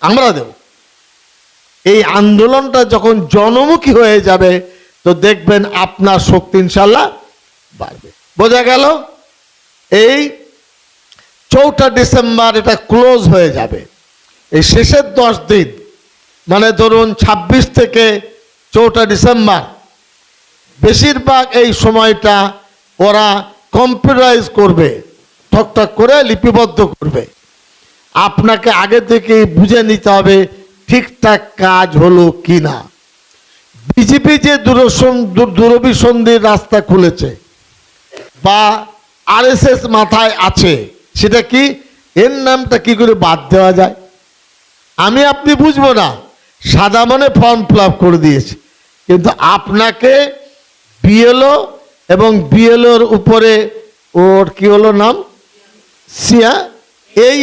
আমরা দেব। এই আন্দোলনটা যখন জনমুখী হয়ে যাবে তো দেখবেন আপনার শক্তি ইনশাল্লাহ বাড়বে। বোঝা গেল? এই 4 ডিসেম্বর এটা ক্লোজ হয়ে যাবে। এই শেষের 10 দিন মানে ধরুন 26 থেকে 4 ডিসেম্বর বেশিরভাগ এই সময়টা ওরা কম্পিউটারাইজ করবে, ঠকঠক করে লিপিবদ্ধ করবে। আপনাকে আগে থেকে বুঝে নিতে হবে ঠিকঠাক কাজ হলো কি না। বিজেপি যে দূরভিসন্ধির রাস্তা খুলেছে বা আরএসএস মাথায় আছে, সেটা কি, এর নামটা কি করে বাদ দেওয়া যায় আমি আপনি বুঝবো না। সাদা মনে ফর্ম ফিল আপ করে দিয়েছে, কিন্তু আপনাকে বিএলও এবং বিএলওর উপরে ওর কি হলো নাম, সিয়া এই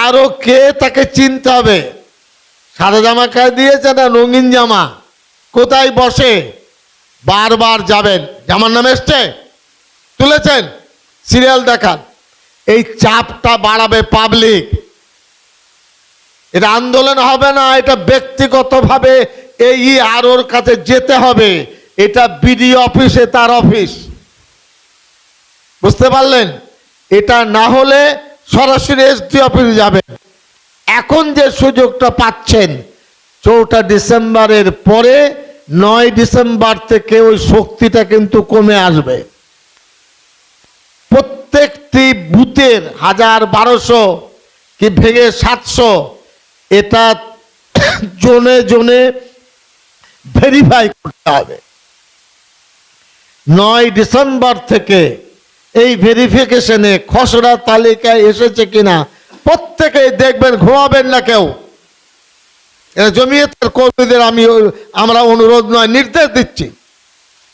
আরো কে তাকে চিনতে হবে। সাদা জামা গায়ে দিয়েছে না রঙিন জামা, কোথায় বসে, বারবার যাবেন, জামার নাম এসছে, তুলেছেন, সিরিয়াল দেখান। এই চাপটা বাড়াবে পাবলিক। এটা আন্দোলন হবে না, এটা ব্যক্তিগতভাবে এই আরোর কাছে যেতে হবে। এটা বিডি অফিসে তার অফিস, বুঝতে পারলেন? এটা না হলে সরাসরি এসডি অফিসে যাবেন। এখন যে সুযোগটা পাচ্ছেন 4 ডিসেম্বরের পরে 9 ডিসেম্বর থেকে ওই শক্তিটা কিন্তু কমে আসবে। প্রত্যেকটি বুথের 1000-1200 কি ভেঙে 700 এটা জোনে জোনে ভেরিফাই করতে হবে। 9 ডিসেম্বর থেকে এই ভেরিফিকেশনে খসড়া তালিকায় এসেছে কিনা প্রত্যেকেই দেখবেন, ঘুমাবেন না কেউ। জমিয়তের কর্মীদের আমরা অনুরোধ নয়, নির্দেশ দিচ্ছি।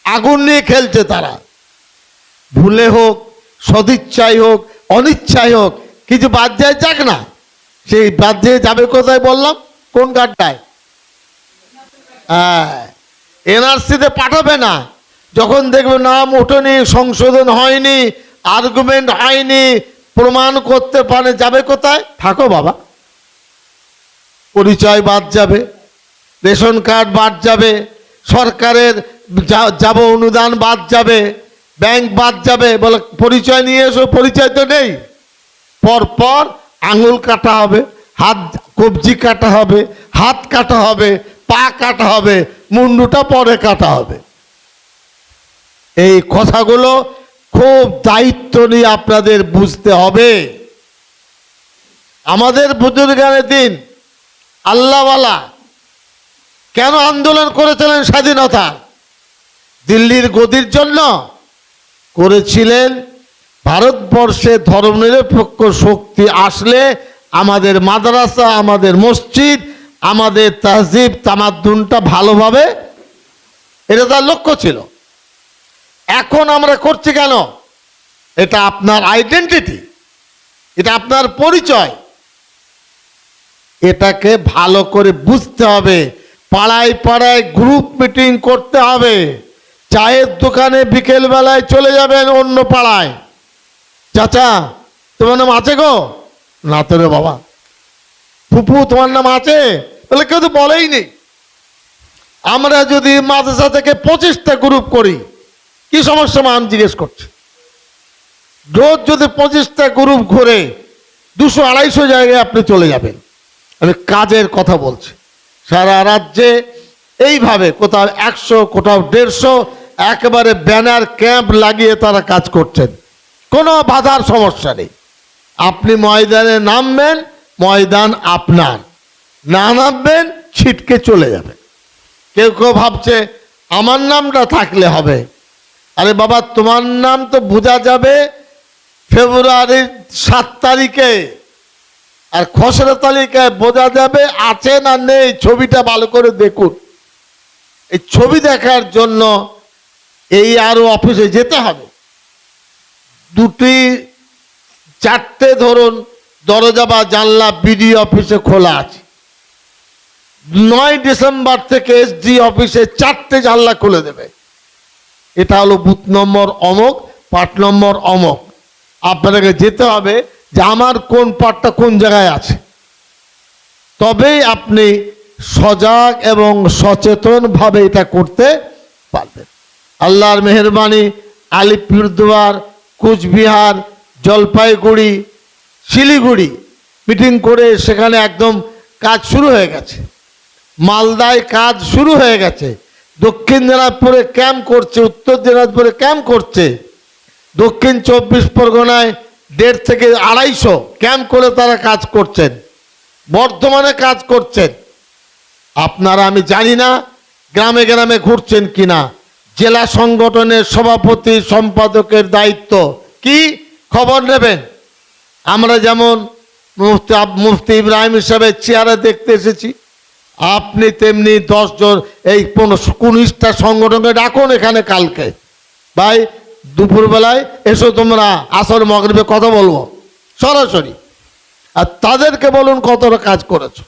আগুন নিয়ে খেলছে তারা, ভুলে হোক, সদিচ্ছাই হোক, অনিচ্ছাই হোক, কিছু বাদ যায় যাক না। সেই বাদ দিয়ে যাবে কোথায় বললাম, কোন গাড়টায়? এনআরসিতে পাঠাবে না। যখন দেখবে নাম ওঠেনি, সংশোধন হয়নি, আর্গুমেন্ট হয়নি, প্রমাণ করতে পারে, যাবে কোথায়? থাকো বাবা। পরিচয় বাদ যাবে, রেশন কার্ড বাদ যাবে, সরকারের যাব অনুদান বাদ যাবে, ব্যাংক বাদ যাবে। বলে পরিচয় নিয়ে এসো, পরিচয় তো নেই। পরপর আঙুল কাটা হবে, হাত কবজি কাটা হবে, হাত কাটা হবে, পা কাটা হবে, মুন্ডুটা পরে কাটা হবে। এই কথাগুলো খুব দায়িত্ব নিয়ে আপনাদের বুঝতে হবে। আমাদের বুজুর্গানের দিন আল্লাহওয়ালা কেন আন্দোলন করেছিলেন? স্বাধীনতা, দিল্লির গদির জন্য করেছিলেন। ভারতবর্ষে ধর্মনিরপেক্ষ শক্তি আসলে আমাদের মাদ্রাসা, আমাদের মসজিদ, আমাদের তাহজিব তামাদ্দুনটা ভালোভাবে, এটা তার লক্ষ্য ছিল। এখন আমরা করছি কেন? এটা আপনার আইডেন্টিটি, এটা আপনার পরিচয়। এটাকে ভালো করে বুঝতে হবে। পাড়ায় পাড়ায় গ্রুপ মিটিং করতে হবে। চায়ের দোকানে বিকেল বেলায় চলে যাবেন অন্য পাড়ায়, চাচা তোমার নাম আছে গো? না তো রে বাবা। ফুপু তোমার নাম আছে? বলে কেউ তো বলেই নেই। আমরা যদি মাদ্রাসা থেকে 25টা গ্রুপ করি, কি সমস্যা আমি জিজ্ঞেস করছি। রোজ যদি 25টা গ্রুপ ঘুরে 200-250 জায়গায় আপনি চলে যাবেন। আমি কাজের কথা বলছি। সারা রাজ্যে এইভাবে কোথাও 100, কোথাও 150 একেবারে ব্যানার ক্যাম্প লাগিয়ে তারা কাজ করছেন। কোনো বাধার সমস্যা নেই। আপনি ময়দানে নামবেন, ময়দান আপনার, না নামবেন ছিটকে চলে যাবে। কেউ কেউ ভাবছে আমার নামটা থাকলে হবে। আরে বাবা, তোমার নাম তো বোঝা যাবে ফেব্রুয়ারির 7 তারিখে, আর খসড়া তালিকায় বোঝা যাবে আছে না নেই। ছবিটা ভালো করে দেখুন। এই ছবি দেখার জন্য এই আরো অফিসে যেতে হবে। 2-4টে ধরুন দরজা বা জানলা বিডি অফিসে খোলা আছে। 9 ডিসেম্বর থেকে এসডি অফিসে 4টে জানলা খুলে দেবে। এটা হলো বুথ নম্বর অমুক, পার্ট নম্বর অমুক। আপনাদেরকে যেতে হবে যে আমার কোন পার্টটা কোন জায়গায় আছে। তবেই আপনি সজাগ এবং সচেতনভাবে এটা করতে পারবেন। আল্লাহর মেহেরবানি আলিপুরদুয়ার, কোচবিহার, জলপাইগুড়ি, শিলিগুড়ি মিটিং করে সেখানে একদম কাজ শুরু হয়ে গেছে। মালদায় কাজ শুরু হয়ে গেছে। দক্ষিণ দিনাজপুরে ক্যাম্প করছে, উত্তর দিনাজপুরে ক্যাম্প করছে। দক্ষিণ 24 পরগনায় 150 থেকে 250 ক্যাম্প করে তারা কাজ করছেন। বর্ধমানে কাজ করছেন। আপনারা আমি জানি না গ্রামে গ্রামে ঘুরছেন কিনা। জেলা সংগঠনের সভাপতি সম্পাদকের দায়িত্ব কি, খবর নেবেন। আমরা যেমন মুফতি ইব্রাহিম সাহেবের চেয়ারে দেখতে এসেছি, আপনি তেমনি 10 জন এই 19টা সংগঠনকে ডাকুন এখানে কালকে, ভাই দুপুরবেলায় এসো, তোমরা আসর মাগরিবে কথা বলবো সরাসরি, আর তাদেরকে বলুন কতটা কাজ করেছো।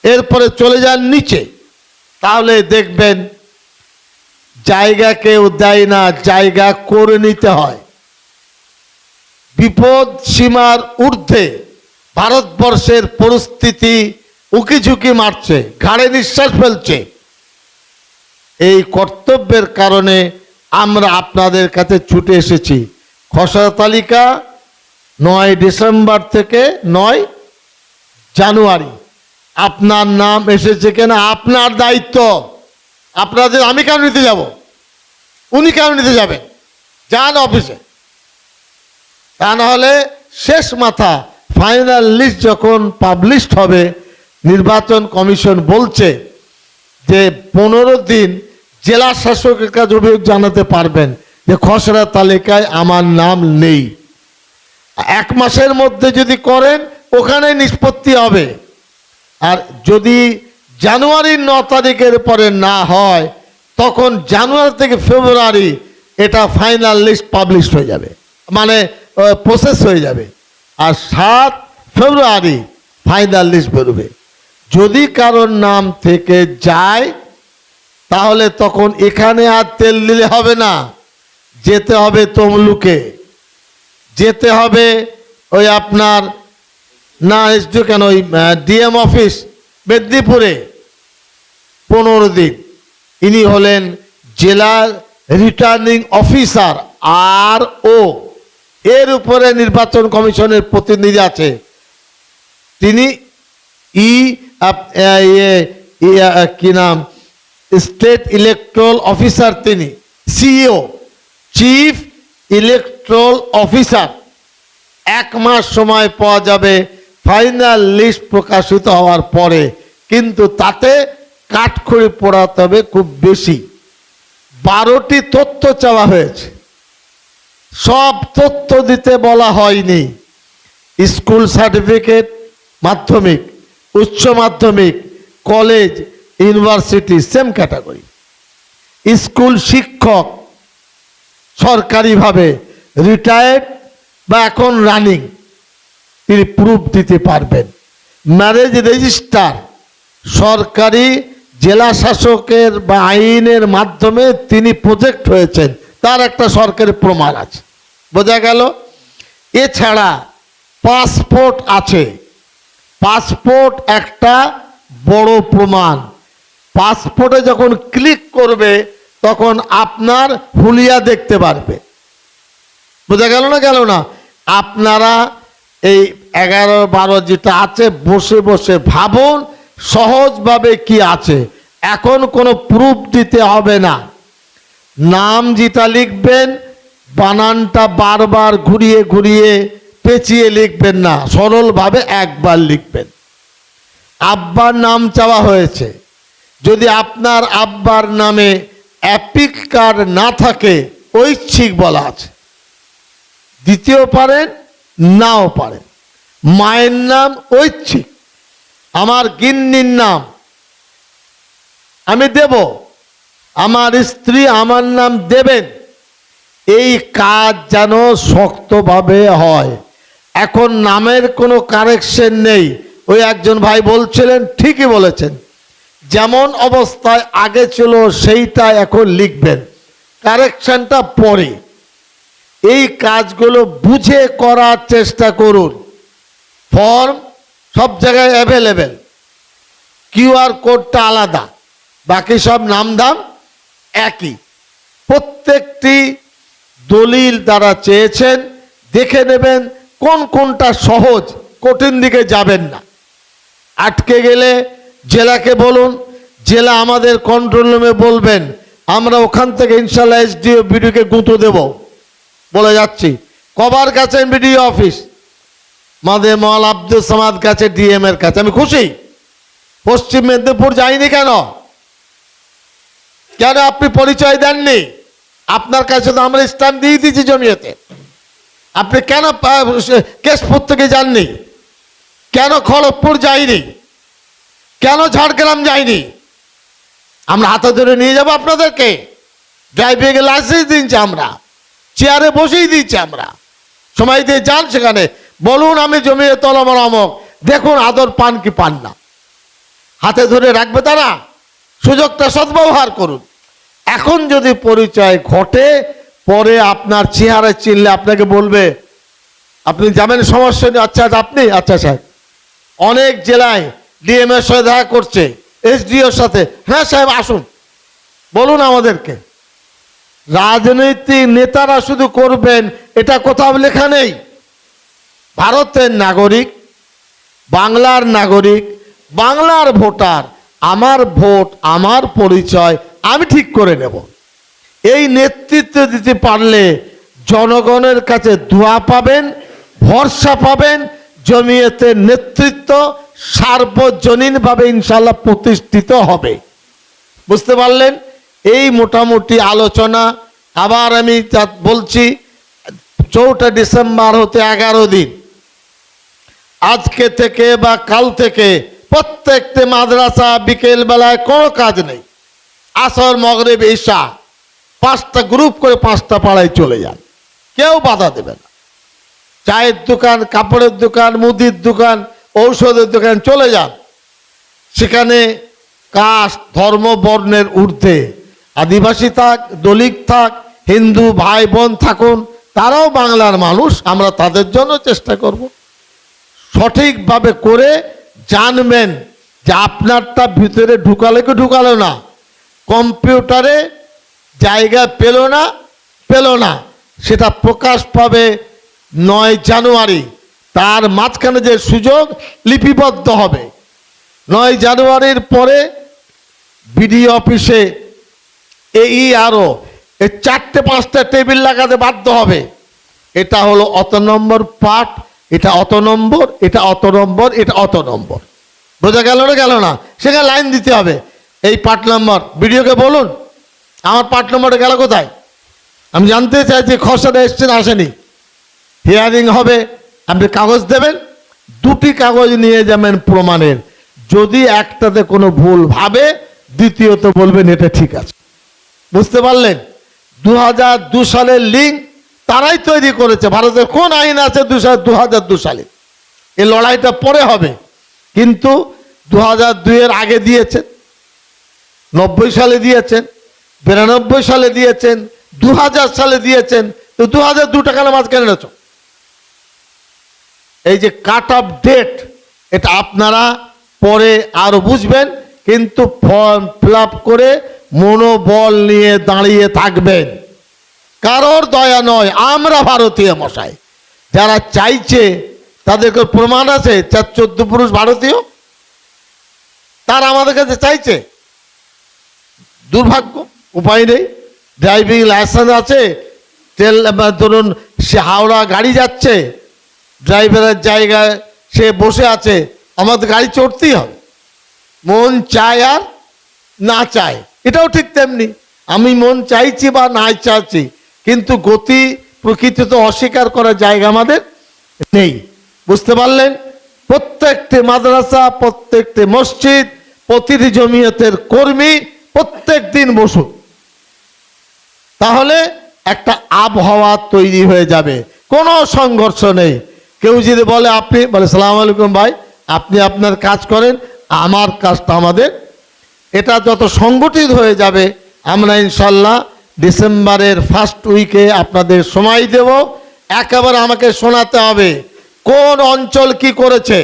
এরপরে চলে যান নিচে, তাহলে দেখবেন জায়গা কেউ দেয় না, জায়গা করে নিতে হয়। বিপদ সীমার ঊর্ধ্বে ভারতবর্ষের পরিস্থিতি উকিঝুঁকি মারছে, ঘাড়ে নিঃশ্বাস ফেলছে। এই কর্তব্যের কারণে আমরা আপনাদের কাছে ছুটে এসেছি। খসড়া তালিকা 9 ডিসেম্বর থেকে 9 জানুয়ারি আপনার নাম এসেছে কিনা আপনার দায়িত্ব। আপনাদের আমি কেন নিতে যাব, উনি কেন নিতে যাবেন? যান অফিসে। তা নাহলে শেষ মাথা ফাইনাল লিস্ট যখন পাবলিশড হবে, নির্বাচন কমিশন বলছে যে 15 দিন জেলা শাসকের কাছে অভিযোগ জানাতে পারবেন যে খসড়া তালিকায় আমার নাম নেই। 1 মাসের মধ্যে যদি করেন ওখানে নিষ্পত্তি হবে। আর যদি জানুয়ারির 9 তারিখের পরে না হয়, তখন জানুয়ারি থেকে ফেব্রুয়ারি এটা ফাইনাল লিস্ট পাবলিশ হয়ে যাবে, মানে প্রসেস হয়ে যাবে। আর 7 ফেব্রুয়ারি ফাইনাল লিস্ট বেরোবে। যদি কারোর নাম থেকে যায় তাহলে তখন এখানে আর তেল দিলে হবে না, যেতে হবে তমলুকে, যেতে হবে ওই আপনার না এসডিও কেন ওই ডিএম অফিস মেদিনীপুরে 15 দিন। ইনি হলেন জেলার রিটার্নিং অফিসার RO, এর উপরে নির্বাচন কমিশনের প্রতিনিধি আছে। তিনি কি নাম, স্টেট ইলেকট্রাল অফিসার, তিনি CEO, চিফ ইলেকট্রাল অফিসার। 1 মাস সময় পাওয়া যাবে ফাইনাল লিস্ট প্রকাশিত হওয়ার পরে, কিন্তু তাতে কাঠখড়ি পোড়াতে হবে খুব বেশি। 12টি তথ্য চাওয়া হয়েছে, সব তথ্য দিতে বলা হয়নি। স্কুল সার্টিফিকেট, মাধ্যমিক, উচ্চ মাধ্যমিক, college, university same category. School শিক্ষক সরকারিভাবে রিটায়ার্ড বা এখন রানিং, তিনি প্রুফ দিতে পারবেন। ম্যারেজ রেজিস্টার সরকারি জেলা শাসকের বা আইনের মাধ্যমে তিনি প্রজেক্ট হয়েছেন, তার একটা সরকারি প্রমাণ আছে, বোঝা গেল। এছাড়া পাসপোর্ট আছে। পাসপোর্ট একটা বড় প্রমাণ। পাসপোর্টে যখন ক্লিক করবে তখন আপনার হুলিয়া দেখতে পারবে, বোঝা গেল না? গেল না? আপনারা এই 11-12 যেটা আছে বসে বসে ভাবুন সহজভাবে কি আছে। এখন কোনো প্রুফ দিতে হবে না। নাম যেটা লিখবেন বানানটা বারবার ঘুরিয়ে ঘুরিয়ে পেঁচিয়ে লিখবেন না, সরলভাবে একবার লিখবেন। আব্বার নাম চাওয়া হয়েছে, যদি আপনার আব্বার নামে অ্যাপিক কার্ড না থাকে ঐচ্ছিক বলা আছে, দিতেও পারেন নাও পারেন। মায়ের নাম ঐচ্ছিক, আমার গিন্নির নাম আমি দেব, আমার স্ত্রী আমার নাম দেবেন। এই কাজ যেন শক্তভাবে হয়। এখন নামের কোনো কারেকশন নেই। ওই একজন ভাই বলছিলেন, ঠিকই বলেছেন, যেমন অবস্থায় আগে ছিল সেইটা এখন লিখবেন, কারেকশনটা পরে। এই কাজগুলো বুঝে করার চেষ্টা করুন। ফর্ম সব জায়গায় অ্যাভেলেবেল, QR কোডটা আলাদা, বাকি সব নাম দাম একই। প্রত্যেকটি দলিল তারা চেয়েছেন, দেখে নেবেন কোন কোনটা সহজ, কঠিন দিকে যাবেন না। আটকে গেলে জেলাকে বলুন, জেলা আমাদের কন্ট্রোল রুমে বলবেন, আমরা ওখান থেকে ইনশাল্লাহ SDO বিডিওকে গুঁতো দেব, বলে যাচ্ছি। কবার গেছেন বিডিও অফিস? আমাদের মল আব্দুল সামাদ কাছে, DM এর কাছে। আমি খুশি। পশ্চিম মেদিনীপুর যাইনি কেন? কেন আপনি পরিচয় দেননি? আপনার কাছে তো আমরা স্ট্যাম্প দিয়ে দিয়েছি জমিয়তে। আপনি কেন কেশপুর থেকে যাননি? কেন খড়গপুর যাইনি? কেন ঝাড়গ্রাম যাইনি? আমরা হাতে ধরে নিয়ে যাবো আপনাদেরকে। ড্রাইভিং লাইসেন্স দিচ্ছি আমরা, চেয়ারে বসেই দিচ্ছি আমরা। সময় দিয়ে যান সেখানে, বলুন আমি জমিয়তে উলামার অমুক, দেখুন আদর পান কি পান না। হাতে ধরে রাখবে তারা। সুযোগটা সদ্ব্যবহার করুন। এখন যদি পরিচয় ঘটে, পরে আপনার চেহারা চিনলে আপনাকে বলবে, আপনি যাবেন সমস্যা নেই, আচ্ছা আপনি, আচ্ছা সাহেব। অনেক জেলায় DM এর সাথে দেখা করছে, SDOর সাথে, হ্যাঁ সাহেব আসুন, বলুন আমাদেরকে। রাজনৈতিক নেতারা শুধু করবেন এটা কোথাও লেখা নেই। ভারতের নাগরিক, বাংলার নাগরিক, বাংলার ভোটার, আমার ভোট আমার পরিচয় আমি ঠিক করে নেব। এই নেতৃত্ব দিতে পারলে জনগণের কাছে দোয়া পাবেন, ভরসা পাবেন। জমিয়তের নেতৃত্ব সার্বজনীনভাবে ইনশাল্লাহ প্রতিষ্ঠিত হবে। বুঝতে পারলেন? এই মোটামুটি আলোচনা। আবার আমি বলছি, 4 ডিসেম্বর হতে 11 দিন, আজকে থেকে বা কাল থেকে প্রত্যেকটি মাদ্রাসা বিকেল বেলায় কোনো কাজ নেই। আসর, মাগরিব, ঈশা 5টা গ্রুপ করে 5টা পাড়ায় চলে যান, কেউ বাধা দেবে না। চায়ের দোকান, কাপড়ের দোকান, মুদির দোকান, ঔষধের দোকান, চলে যান। সেখানে কাস্ট, ধর্ম, বর্ণের ঊর্ধ্বে আদিবাসী থাক, দলিত থাক, হিন্দু ভাই বোন থাকুন, তারাও বাংলার মানুষ। আমরা তাদের জন্য চেষ্টা করব। সঠিকভাবে করে জানবেন যে আপনারটা ভিতরে ঢুকালে কি ঢুকালো না, কম্পিউটারে জায়গা পেল না, সেটা প্রকাশ পাবে 9 জানুয়ারি। তার মাঝখানে যে সুযোগ লিপিবদ্ধ হবে। 9 জানুয়ারির পরে বিডিও অফিসে AERO এই 4-5টা টেবিল লাগাতে বাধ্য হবে। এটা হলো অত নম্বর পার্ট, এটা অত নম্বর, এটা অত নম্বর, এটা অত নম্বর। বোঝা গেল না? গেল না? সেখানে লাইন দিতে হবে। এই পার্ট নম্বর বিডিওকে বলুন, আমার পার্ট নম্বরটা গেল কোথায়? আমি জানতে চাইছি খসড়া এসছেন আসেনি। হিয়ারিং হবে, আপনি কাগজ দেবেন, 2টি কাগজ নিয়ে যাবেন প্রমাণের। যদি একটাতে কোনো ভুল ভাবে, দ্বিতীয়ত বলবেন এটা ঠিক আছে। বুঝতে পারলেন? 2002 সালের লিঙ্ক তারাই তৈরি করেছে। ভারতের কোন আইন আছে 2002 সালে? এই লড়াইটা পরে হবে, কিন্তু 2002 এর আগে দিয়েছেন, 90 সালে দিয়েছেন, 92 সালে দিয়েছেন, 2000 সালে দিয়েছেন। তো 2002 টাকা মাঝখানে রয়েছে। এই যে কাট অফ ডেট, এটা আপনারা পরে আরো বুঝবেন, কিন্তু ফর্ম ফিল আপ করে মনোবল নিয়ে দাঁড়িয়ে থাকবেন। কারোর দয়া নয়, আমরা ভারতীয় মশাই। যারা চাইছে তাদেরকে প্রমাণ আছে, 14 পুরুষ ভারতীয়, তারা আমাদের কাছে চাইছে। দুর্ভাগ্য, উপায় নেই। ড্রাইভিং লাইসেন্স আছে, ধরুন সে হাওড়া গাড়ি যাচ্ছে, ড্রাইভারের জায়গায় সে বসে আছে, আমাদের গাড়ি চড়তেই হবে। মন চায় আর না চায়, এটাও ঠিক তেমনি। আমি মন চাইছি বা না চাইছি, কিন্তু গতি প্রকৃতি তো অস্বীকার করার জায়গা আমাদের নেই। বুঝতে পারলেন? প্রত্যেকটি মাদ্রাসা, প্রত্যেকটি মসজিদ, প্রতিটি জমিয়তের কর্মী প্রত্যেক দিন বসুন, তাহলে একটা আবহাওয়া তৈরি হয়ে যাবে, কোনো সংঘর্ষ নেই। কেউ যদি বলে, আপনি বলে সালাম আলাইকুম ভাই, আপনি আপনার কাজ করেন, আমার কাজটা আমাদের। এটা যত সংগঠিত হয়ে যাবে, আমরা ইনশাল্লাহ ডিসেম্বরের ফার্স্ট উইকে আপনাদের সময় দেব। একেবারে আমাকে শোনাতে হবে কোন অঞ্চল কি করেছে,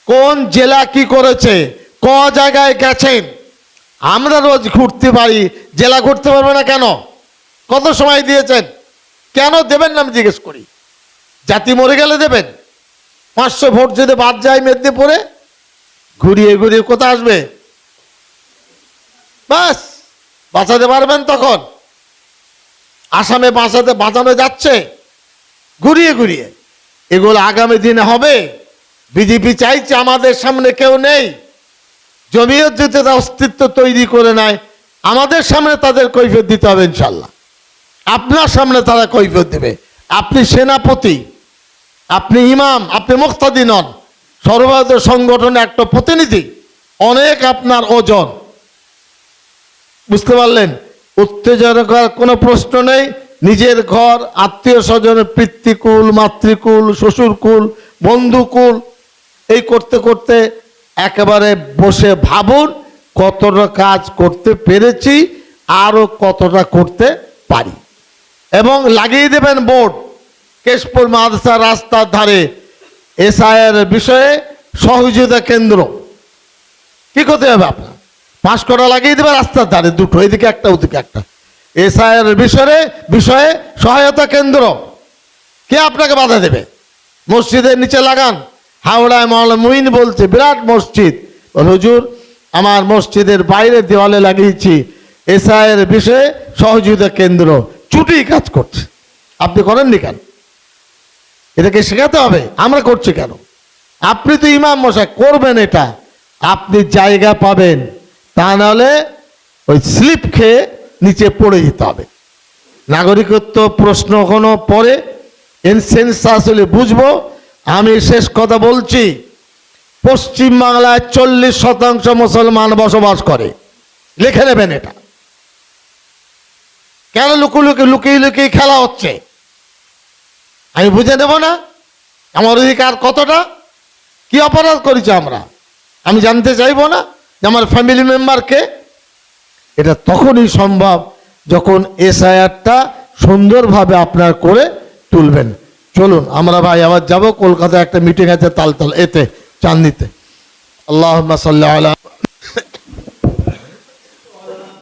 কোন জেলা কি করেছে, জায়গায় গেছেন। আমরা রোজ ঘুরতে পারি, জেলা ঘুরতে পারবে না কেন? কত সময় দিয়েছেন? কেন দেবেন না আমি জিজ্ঞেস করি? জাতি মরে গেলে দেবেন? 500 ভোট যদি বাদ যায় মেদিনীপুরে, ঘুরিয়ে ঘুরিয়ে কোথায় আসবে? বাস বাঁচাতে পারবেন তখন? আসামে বাঁচানো যাচ্ছে ঘুরিয়ে ঘুরিয়ে। এগুলো আগামী দিনে হবে। বিজেপি চাইছে আমাদের সামনে কেউ নেই, জমিয়ত যদি তারা অস্তিত্ব তৈরি করে নেয়, আমাদের সামনে তাদের কৈফিয়ত দিতে হবে ইনশাল্লাহ। আপনার সামনে তারা কৈফিয়ত দেবে। আপনি সেনাপতি, আপনি ইমাম, আপনি মুক্তাদি নন, সর্বভারতীয় সংগঠনের একটা প্রতিনিধি, অনেক আপনার ওজন। বুঝতে পারলেন? উত্তেজনার কোনো প্রশ্ন নেই। নিজের ঘর, আত্মীয় স্বজনের পিতৃকুল, মাতৃকুল, শ্বশুরকুল, বন্ধুকুল, এই করতে করতে একেবারে বসে ভাবুন কতটা কাজ করতে পেরেছি, আরো কতটা করতে পারি। এবং লাগিয়ে দেবেন বোর্ড কেশপুর মাদ্রাসা রাস্তার ধারে এসআইয়ের বিষয়ে সহযোগিতা কেন্দ্র। কি করতে হবে আপনার? 5 কোটা লাগিয়ে দেবে রাস্তার ধারে, দুটো, এদিকে একটা ওদিকে একটা। এসআইয়ের বিষয়ে সহায়তা কেন্দ্র। কে আপনাকে বাধা দেবে? মসজিদের নিচে লাগান। হাওড়ায় মাওলানা মুইন বলছে, বিরাট মসজিদ, হুজুর আমার মসজিদের বাইরে দেওয়ালে লাগিয়েছি এসআইয়ের বিষয়ে সহযোগিতা কেন্দ্র, চুটি কাজ করছে। আপনি করেননি কেন? এটাকে শেখাতে হবে। আমরা করছি কেন? আপনি তো ইমাম মশাই, করবেন এটা, আপনি জায়গা পাবেন, তা নাহলে ওই স্লিপ খেয়ে নিচে পড়ে যেতে হবে। নাগরিকত্ব প্রশ্ন কোনো পরে সেন্সাস হলে বুঝবো। আমি শেষ কথা বলছি, পশ্চিম বাংলায় 40% মুসলমান বসবাস করে। লিখে নেবেন এটা। কেন লুকিয়ে লুকিয়ে খেলা হচ্ছে? আমি বুঝে নেব না আমার অধিকার কতটা, কি অপরাধ করেছি আমরা? আমি জানতে চাইবো না যে আমার ফ্যামিলি মেম্বারকে? এটা তখনই সম্ভব যখন এসআইআরটা সুন্দরভাবে আপনার করে তুলবেন। চলুন আমরা ভাই আবার যাব, কলকাতায় একটা মিটিং আছে তালতলা, এতে চাঁদনিতে। আল্লাহুম্মা সাল্লি আলা